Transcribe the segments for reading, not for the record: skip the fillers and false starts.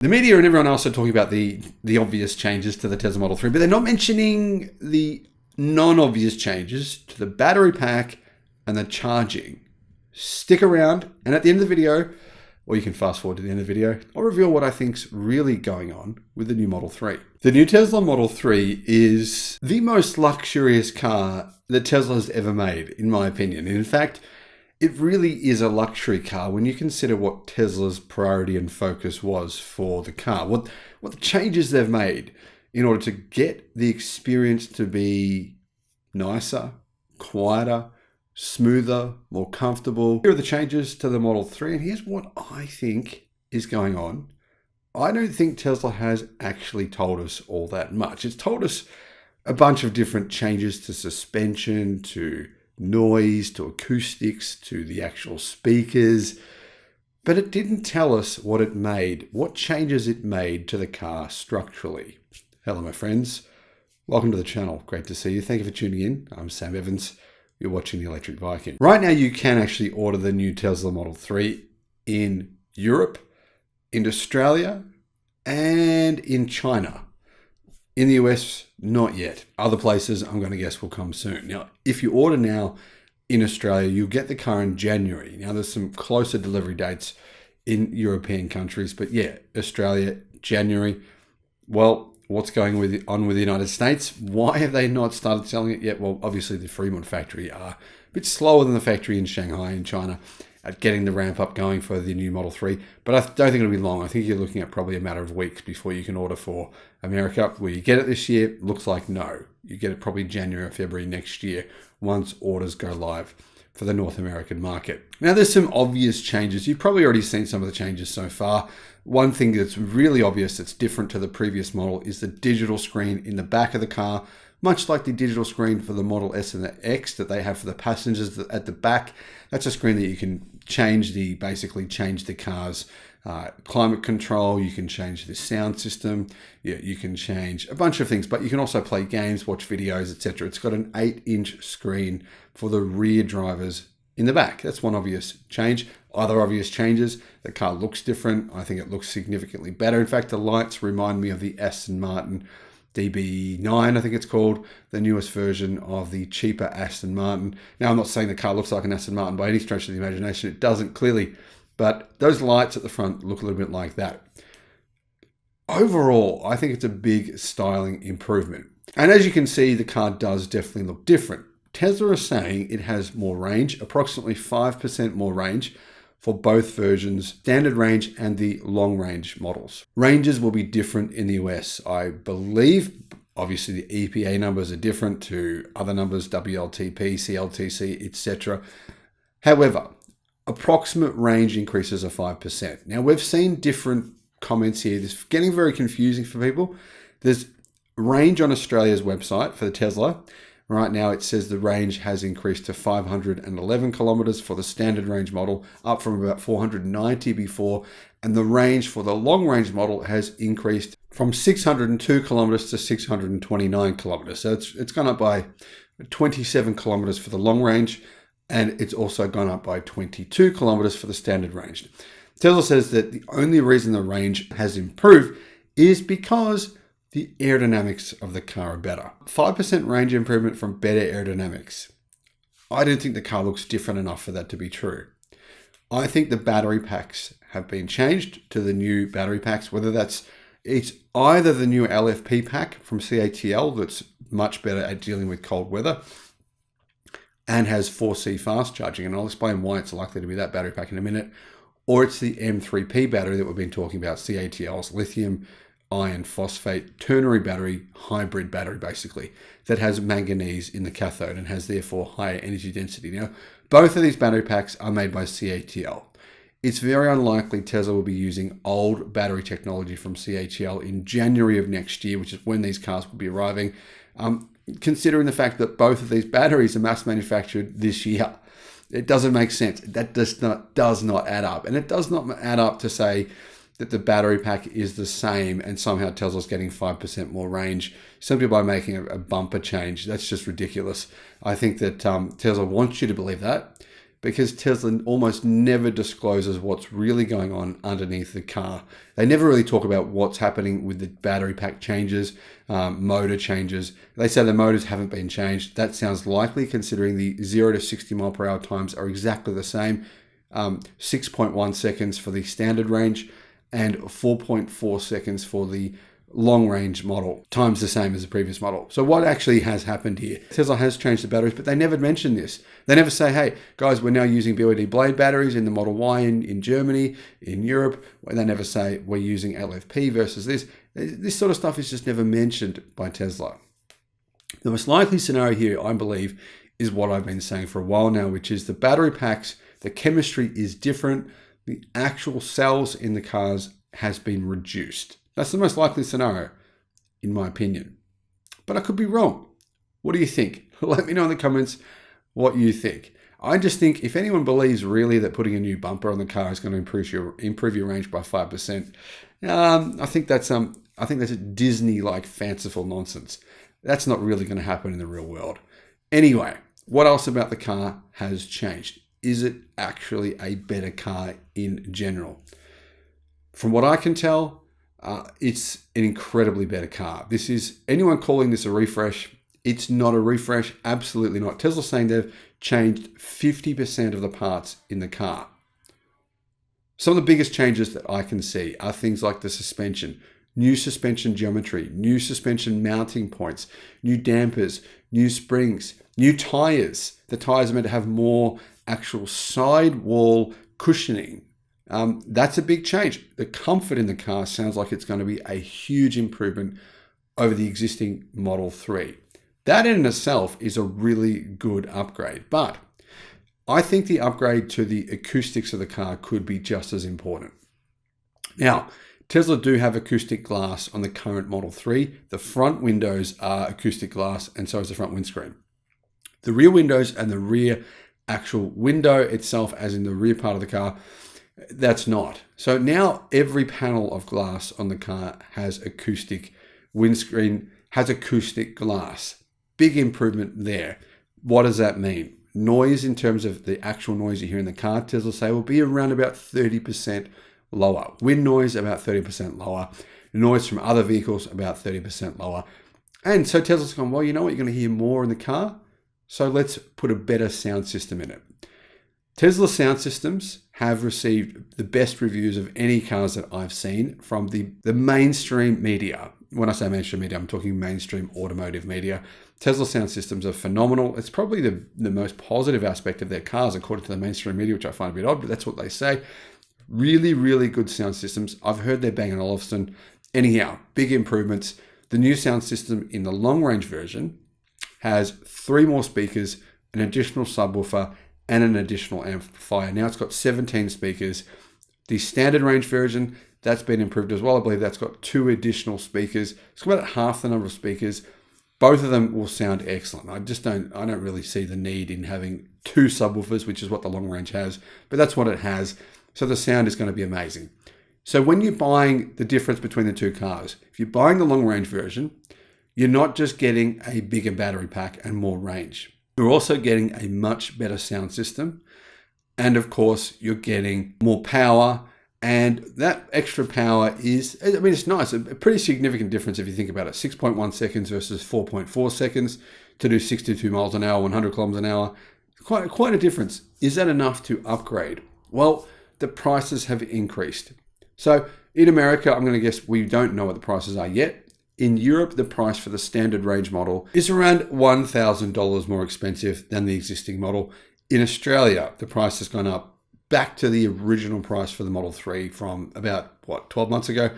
The media and everyone else are talking about the obvious changes to the Tesla Model 3, but they're not mentioning the non-obvious changes to the battery pack and the charging. Stick around, and at the end of the video, or you can fast forward to the end of the video, I'll reveal what I think's really going on with the new Model 3. The new Tesla Model 3 is the most luxurious car that Tesla has ever made, in my opinion. And in fact, it really is a luxury car when you consider what Tesla's priority and focus was for the car. What the changes they've made in order to get the experience to be nicer, quieter, smoother, more comfortable. Here are the changes to the Model 3, and here's what I think is going on. I don't think Tesla has actually told us all that much. It's told us a bunch of different changes to suspension, to noise, to acoustics, to the actual speakers, but it didn't tell us what it made, what changes it made to the car structurally. Hello, my friends. Welcome to the channel. Great to see you. Thank you for tuning in. I'm Sam Evans. You're watching the Electric Viking. Right now, you can actually order the new Tesla Model 3 in Europe, in Australia, and in China. In the US, not yet. Other places, I'm going to guess, will come soon. Now, if you order now in Australia, you'll get the car in January. Now, there's some closer delivery dates in European countries, but yeah, Australia, January. Well, what's going on with the United States? Why have they not started selling it yet? Well, obviously, the Fremont factory are a bit slower than the factory in Shanghai in China at getting the ramp up going for the new Model 3. But I don't think it'll be long. I think you're looking at probably a matter of weeks before you can order for America. Will you get it this year? Looks like no. You get it probably January or February next year once orders go live for the North American market. Now, there's some obvious changes. You've probably already seen some of the changes so far. One thing that's really obvious that's different to the previous model is the digital screen in the back of the car, much like the digital screen for the Model S and the X that they have for the passengers at the back. That's a screen that you can basically change the car's climate control. You can change the sound system. You can change a bunch of things, but you can also play games, watch videos, etc. It's got an 8-inch screen for the rear drivers in the back. That's one obvious change. Other obvious changes, the car looks different. I think it looks significantly better. In fact, the lights remind me of the Aston Martin DB9, I think it's called, the newest version of the cheaper Aston Martin. Now, I'm not saying the car looks like an Aston Martin by any stretch of the imagination. It doesn't clearly, but those lights at the front look a little bit like that. Overall, I think it's a big styling improvement. And as you can see, the car does definitely look different. Tesla is saying it has more range, approximately 5% more range for both versions, standard range and the long range models. Ranges will be different in the US, I believe. Obviously, the EPA numbers are different to other numbers, WLTP, CLTC, etc. However, approximate range increases are 5%. Now, we've seen different comments here. This is getting very confusing for people. There's range on Australia's website for the Tesla. Right now, it says the range has increased to 511 kilometers for the standard range model, up from about 490 before. And the range for the long range model has increased from 602 kilometers to 629 kilometers. So it's gone up by 27 kilometers for the long range, and it's also gone up by 22 kilometers for the standard range. Tesla says that the only reason the range has improved is because the aerodynamics of the car are better. 5% range improvement from better aerodynamics. I don't think the car looks different enough for that to be true. I think the battery packs have been changed to the new battery packs, whether it's either the new LFP pack from CATL that's much better at dealing with cold weather and has 4C fast charging, and I'll explain why it's likely to be that battery pack in a minute, or it's the M3P battery that we've been talking about, CATL's lithium iron phosphate ternary battery, hybrid battery basically, that has manganese in the cathode and has therefore higher energy density. Now, both of these battery packs are made by CATL. It's very unlikely Tesla will be using old battery technology from CATL in January of next year, which is when these cars will be arriving, considering the fact that both of these batteries are mass manufactured this year. It doesn't make sense. That does not add up. And it does not add up to say that the battery pack is the same and somehow Tesla's getting 5% more range simply by making a bumper change. That's just ridiculous. I think that Tesla wants you to believe that, because Tesla almost never discloses what's really going on underneath the car. They never really talk about what's happening with the battery pack changes, motor changes. They say the motors haven't been changed. That sounds likely considering the 0 to 60 mile per hour times are exactly the same. 6.1 seconds for the standard range and 4.4 seconds for the long range model, times the same as the previous model. So what actually has happened here? Tesla has changed the batteries, but they never mention this. They never say, hey, guys, we're now using BYD Blade batteries in the Model Y in Germany, in Europe. They never say we're using LFP versus this. This sort of stuff is just never mentioned by Tesla. The most likely scenario here, I believe, is what I've been saying for a while now, which is the battery packs, the chemistry is different. The actual cells in the cars has been reduced. That's the most likely scenario, in my opinion. But I could be wrong. What do you think? Let me know in the comments what you think. I just think if anyone believes really that putting a new bumper on the car is going to improve your range by 5%, I think that's a Disney-like fanciful nonsense. That's not really going to happen in the real world. Anyway, what else about the car has changed? Is it actually a better car in general? From what I can tell, it's an incredibly better car. This is, anyone calling this a refresh, it's not a refresh, absolutely not. Tesla's saying they've changed 50% of the parts in the car. Some of the biggest changes that I can see are things like the suspension, new suspension geometry, new suspension mounting points, new dampers, new springs, new tires. The tires are meant to have more actual sidewall cushioning. That's a big change. The comfort in the car sounds like it's going to be a huge improvement over the existing Model 3. That in itself is a really good upgrade, but I think the upgrade to the acoustics of the car could be just as important. Now, Tesla do have acoustic glass on the current Model 3. The front windows are acoustic glass, and so is the front windscreen. The rear windows and the rear actual window itself, as in the rear part of the car, that's not. So now every panel of glass on the car has acoustic windscreen, has acoustic glass. Big improvement there. What does that mean? Noise in terms of the actual noise you hear in the car, Tesla say will be around about 30% lower. Wind noise about 30% lower. Noise from other vehicles about 30% lower. And so Tesla's gone, well, you know what? You're going to hear more in the car. So let's put a better sound system in it. Tesla sound systems have received the best reviews of any cars that I've seen from the mainstream media. When I say mainstream media, I'm talking mainstream automotive media. Tesla sound systems are phenomenal. It's probably the most positive aspect of their cars, according to the mainstream media, which I find a bit odd, but that's what they say. Really, really good sound systems. I've heard they're Bang & Olufsen. Anyhow, big improvements. The new sound system in the long-range version has 3 more speakers, an additional subwoofer, and an additional amplifier. Now it's got 17 speakers. The standard range version, that's been improved as well. I believe that's got 2 additional speakers. It's got about half the number of speakers. Both of them will sound excellent. I don't really see the need in having 2 subwoofers, which is what the long range has, but that's what it has. So the sound is going to be amazing. So when you're buying the difference between the 2 cars, if you're buying the long range version, you're not just getting a bigger battery pack and more range. You're also getting a much better sound system. And of course, you're getting more power. And that extra power is, I mean, it's nice. A pretty significant difference if you think about it. 6.1 seconds versus 4.4 seconds to do 62 miles an hour, 100 kilometers an hour. Quite a difference. Is that enough to upgrade? Well, the prices have increased. So in America, I'm going to guess we don't know what the prices are yet. In Europe, the price for the standard range model is around $1,000 more expensive than the existing model. In Australia, the price has gone up back to the original price for the Model 3 from about, 12 months ago.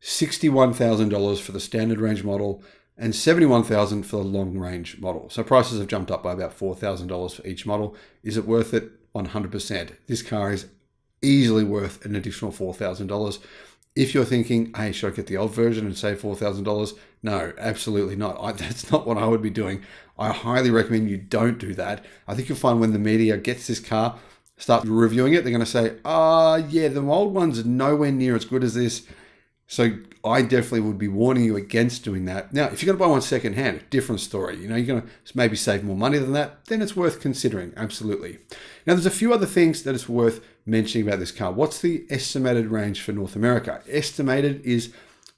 $61,000 for the standard range model and $71,000 for the long range model. So prices have jumped up by about $4,000 for each model. Is it worth it? 100%. This car is easily worth an additional $4,000. If you're thinking, hey, should I get the old version and save $4,000? No, absolutely not. That's not what I would be doing. I highly recommend you don't do that. I think you'll find when the media gets this car, start reviewing it, they're going to say, yeah, the old one's nowhere near as good as this. So I definitely would be warning you against doing that. Now, if you're going to buy one secondhand, different story. You know, you're going to maybe save more money than that, then it's worth considering, absolutely. Now, there's a few other things that it's worth mentioning about this car. What's the estimated range for North America? Estimated is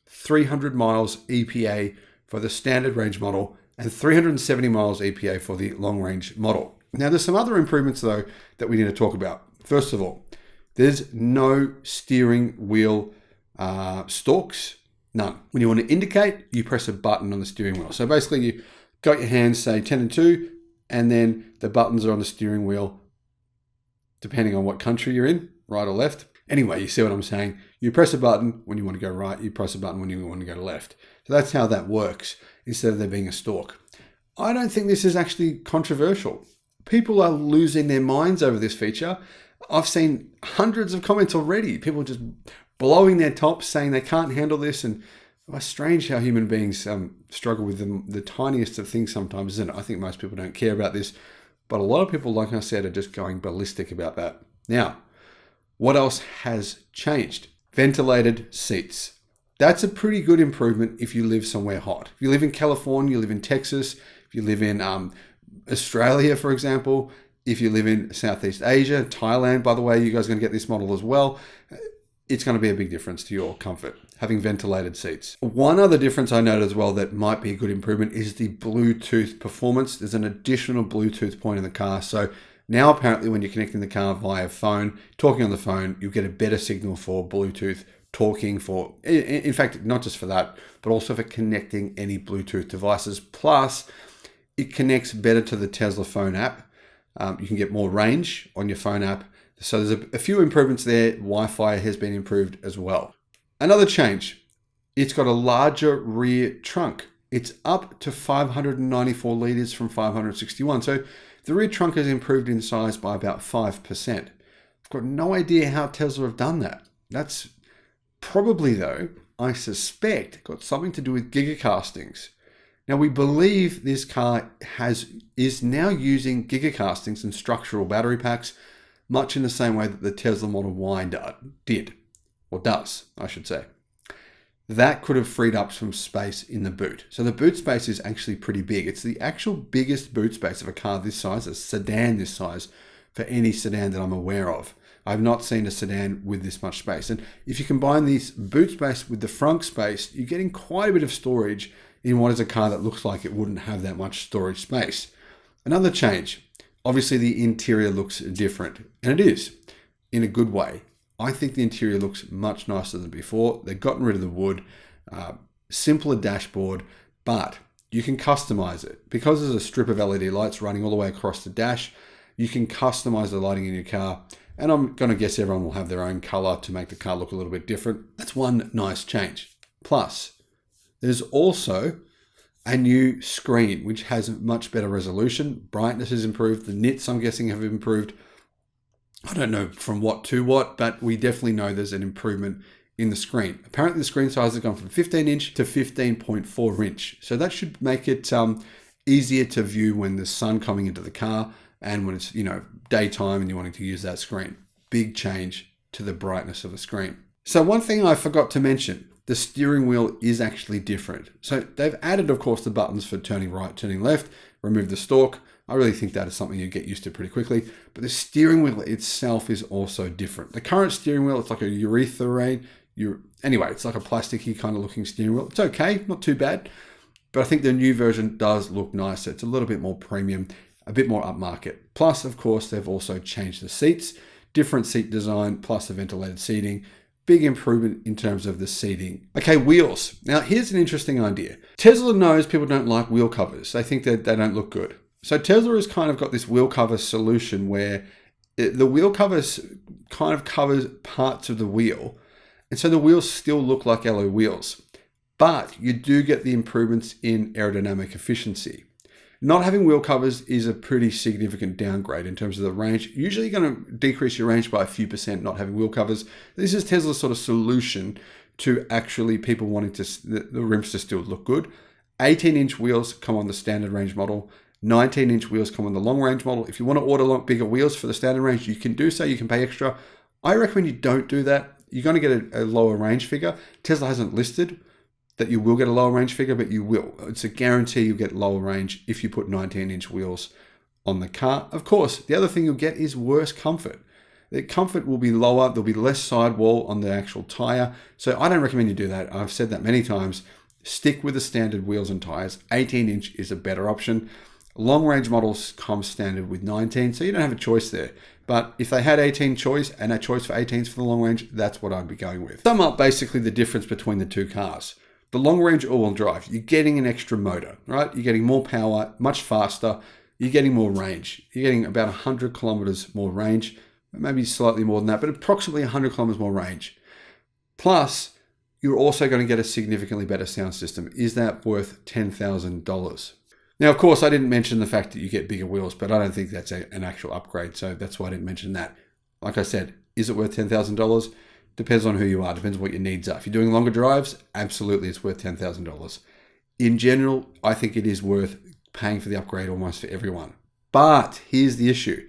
300 miles EPA for the standard range model and 370 miles EPA for the long range model. Now, there's some other improvements, though, that we need to talk about. First of all, there's no steering wheel stalks, none. When you want to indicate, you press a button on the steering wheel. So basically you got your hands, say 10 and 2, and then the buttons are on the steering wheel, depending on what country you're in, right or left. Anyway, you see what I'm saying? You press a button when you want to go right, you press a button when you want to go left. So that's how that works, instead of there being a stalk. I don't think this is actually controversial. People are losing their minds over this feature. I've seen hundreds of comments already. People just blowing their tops, saying they can't handle this. And it's strange how human beings struggle with the tiniest of things sometimes, isn't it? I think most people don't care about this, but a lot of people, like I said, are just going ballistic about that. Now, what else has changed? Ventilated seats. That's a pretty good improvement if you live somewhere hot. If you live in California, you live in Texas, if you live in Australia, for example, if you live in Southeast Asia, Thailand, by the way, you guys are going to get this model as well. It's going to be a big difference to your comfort, having ventilated seats. One other difference I noted as well that might be a good improvement is the Bluetooth performance. There's an additional Bluetooth point in the car. So now apparently when you're connecting the car via phone, talking on the phone, you'll get a better signal for Bluetooth talking for, in fact, not just for that, but also for connecting any Bluetooth devices. Plus, it connects better to the Tesla phone app. You can get more range on your phone app. So there's a few improvements there. Wi-Fi has been improved as well. Another change, it's got a larger rear trunk. It's up to 594 litres from 561. So the rear trunk has improved in size by about 5%. I've got no idea how Tesla have done that. That's probably, though, I suspect, got something to do with gigacastings. Now, we believe this car is now using gigacastings and structural battery packs, much in the same way that the Tesla Model Y did, or does, I should say. That could have freed up some space in the boot. So the boot space is actually pretty big. It's the actual biggest boot space of a car this size, a sedan this size, for any sedan that I'm aware of. I've not seen a sedan with this much space. And if you combine this boot space with the front space, you're getting quite a bit of storage in what is a car that looks like it wouldn't have that much storage space. Another change. Obviously, the interior looks different, and it is, in a good way. I think the interior looks much nicer than before. They've gotten rid of the wood, simpler dashboard, but you can customize it. Because there's a strip of LED lights running all the way across the dash, you can customize the lighting in your car, and I'm going to guess everyone will have their own color to make the car look a little bit different. That's one nice change. Plus, there's also a new screen, which has much better resolution. Brightness has improved. The nits, I'm guessing, have improved. I don't know from what to what, but we definitely know there's an improvement in the screen. Apparently, the screen size has gone from 15-inch to 15.4-inch. So that should make it easier to view when there's sun coming into the car and when it's, daytime and you're wanting to use that screen. Big change to the brightness of the screen. So one thing I forgot to mention, the steering wheel is actually different. So they've added, of course, the buttons for turning right, turning left, remove the stalk. I really think that is something you get used to pretty quickly. But the steering wheel itself is also different. The current steering wheel, it's like a urethane. Anyway, it's like a plasticky kind of looking steering wheel. It's okay, not too bad. But I think the new version does look nicer. It's a little bit more premium, a bit more upmarket. Plus, of course, they've also changed the seats, different seat design, plus the ventilated seating. Big improvement in terms of the seating. Okay, wheels. Now, here's an interesting idea. Tesla knows people don't like wheel covers. They think that they don't look good. So Tesla has kind of got this wheel cover solution where the wheel covers kind of covers parts of the wheel. And so the wheels still look like alloy wheels. But you do get the improvements in aerodynamic efficiency. Not having wheel covers is a pretty significant downgrade in terms of the range. Usually you're going to decrease your range by a few percent not having wheel covers. This is Tesla's sort of solution to actually people wanting the rims to still look good. 18-inch wheels come on the standard range model. 19-inch wheels come on the long range model. If you want to order bigger wheels for the standard range, you can do so. You can pay extra. I recommend you don't do that. you're going to get a lower range figure. Tesla hasn't listed that you will get a lower range figure, but you will. It's a guarantee you'll get lower range if you put 19-inch wheels on the car. Of course, the other thing you'll get is worse comfort. The comfort will be lower. There'll be less sidewall on the actual tire. So I don't recommend you do that. I've said that many times. Stick with the standard wheels and tires. 18-inch is a better option. Long-range models come standard with 19, so you don't have a choice there. But if they had 18 choice and a choice for 18s for the long range, that's what I'd be going with. Sum up basically the difference between the two cars. The long-range all-wheel drive, you're getting an extra motor, right? You're getting more power, much faster. You're getting more range. You're getting about 100 kilometers more range, maybe slightly more than that, but approximately 100 kilometers more range. Plus, you're also going to get a significantly better sound system. Is that worth $10,000? Now, of course, I didn't mention the fact that you get bigger wheels, but I don't think that's an actual upgrade, so that's why I didn't mention that. Like I said, is it worth $10,000? Depends on who you are, depends on what your needs are. If you're doing longer drives, absolutely it's worth $10,000. In general, I think it is worth paying for the upgrade almost for everyone. But here's the issue.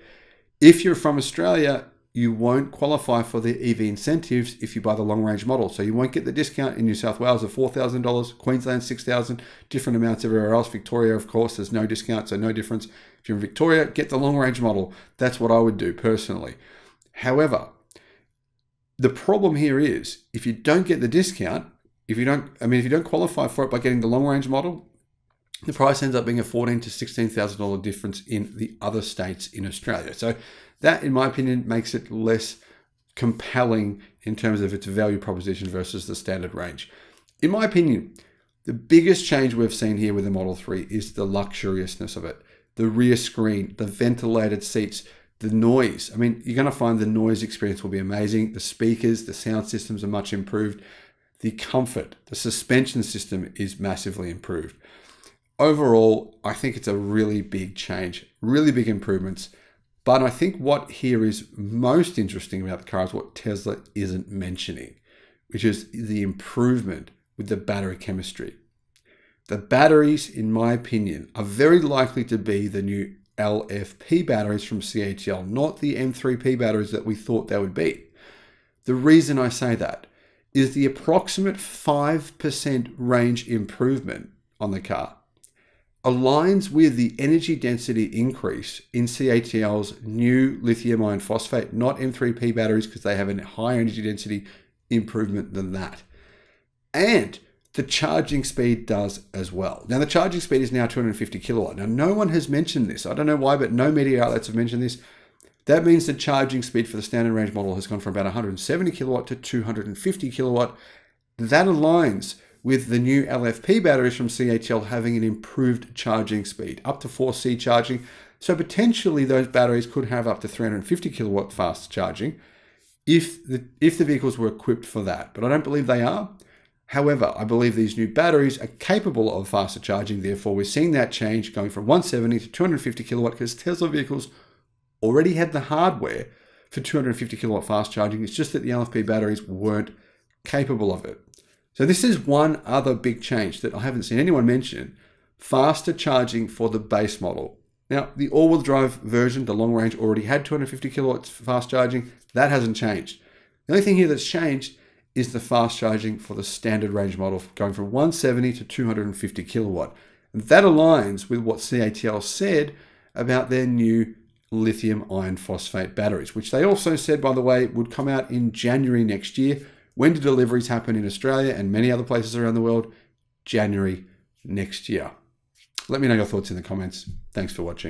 If you're from Australia, you won't qualify for the EV incentives if you buy the long-range model. So you won't get the discount in New South Wales of $4,000, Queensland $6,000, different amounts everywhere else. Victoria, of course, there's no discount, so no difference. If you're in Victoria, get the long-range model. That's what I would do personally. However, the problem here is if you don't get the discount, if you don't qualify for it by getting the long-range model, the price ends up being a $14,000 to $16,000 difference in the other states in Australia. So that, in my opinion, makes it less compelling in terms of its value proposition versus the standard range. In my opinion, the biggest change we've seen here with the Model 3 is the luxuriousness of it. The rear screen, the ventilated seats, the noise. I mean, you're going to find the noise experience will be amazing. The speakers, the sound systems are much improved. The comfort, the suspension system is massively improved. Overall, I think it's a really big change, really big improvements. But I think what here is most interesting about the car is what Tesla isn't mentioning, which is the improvement with the battery chemistry. The batteries, in my opinion, are very likely to be the new LFP batteries from CATL, not the M3P batteries that we thought they would be. The reason I say that is the approximate 5% range improvement on the car aligns with the energy density increase in CATL's new lithium iron phosphate, not M3P batteries, because they have a higher energy density improvement than that. And the charging speed does as well. Now, the charging speed is now 250 kilowatt. Now, no one has mentioned this. I don't know why, but no media outlets have mentioned this. That means the charging speed for the standard range model has gone from about 170 kilowatt to 250 kilowatt. That aligns with the new LFP batteries from CATL having an improved charging speed, up to 4C charging. So potentially those batteries could have up to 350 kilowatt fast charging if the vehicles were equipped for that. But I don't believe they are. However, I believe these new batteries are capable of faster charging. Therefore, we're seeing that change going from 170 to 250 kilowatt because Tesla vehicles already had the hardware for 250 kilowatt fast charging. It's just that the LFP batteries weren't capable of it. So this is one other big change that I haven't seen anyone mention, faster charging for the base model. Now, the all-wheel drive version, the long range, already had 250 kilowatts fast charging. That hasn't changed. The only thing here that's changed is the fast charging for the standard range model, going from 170 to 250 kilowatt. And that aligns with what CATL said about their new lithium iron phosphate batteries, which they also said, by the way, would come out in January next year. When do deliveries happen in Australia and many other places around the world? January next year. Let me know your thoughts in the comments. Thanks for watching.